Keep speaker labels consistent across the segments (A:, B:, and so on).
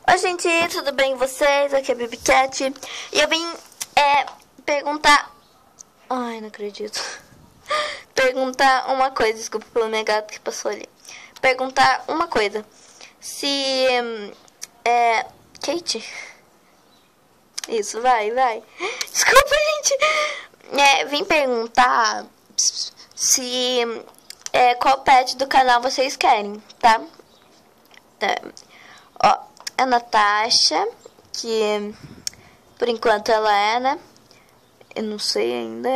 A: Oi, gente, tudo bem com vocês? Aqui é a Baby Cat. E eu vim perguntar... Ai, não acredito. Perguntar uma coisa. Desculpa pela minha gata que passou ali. Perguntar uma coisa. Se... Kate? Isso, vai. Desculpa, gente. Vim perguntar se... qual pet do canal vocês querem, tá? Ó, a Natasha, que por enquanto ela é, né? Eu não sei ainda,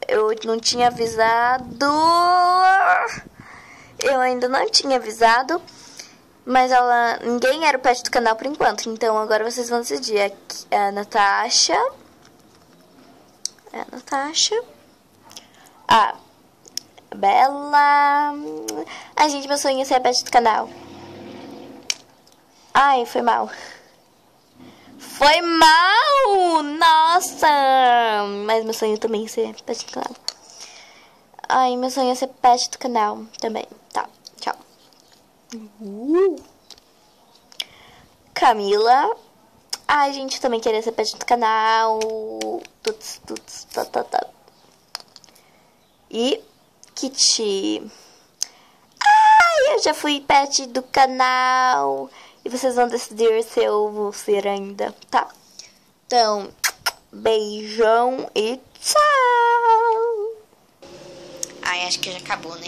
A: eu não tinha avisado. Eu ainda não tinha avisado, mas ninguém era o pet do canal por enquanto. Então agora vocês vão decidir. É a Natasha. A Bela. Ai, gente, meu sonho é ser a pet do canal. Ai, foi mal. Foi mal! Nossa! Mas meu sonho também é ser pet do canal. Ai, meu sonho é ser pet do canal também. Tá, tchau. Camila. Ai, gente, eu também queria ser pet do canal. Tá. E Kitty. Ai, eu já fui pet do canal. E vocês vão decidir se eu vou ser ainda, tá? Então, beijão e tchau!
B: Ai, acho que já acabou, né?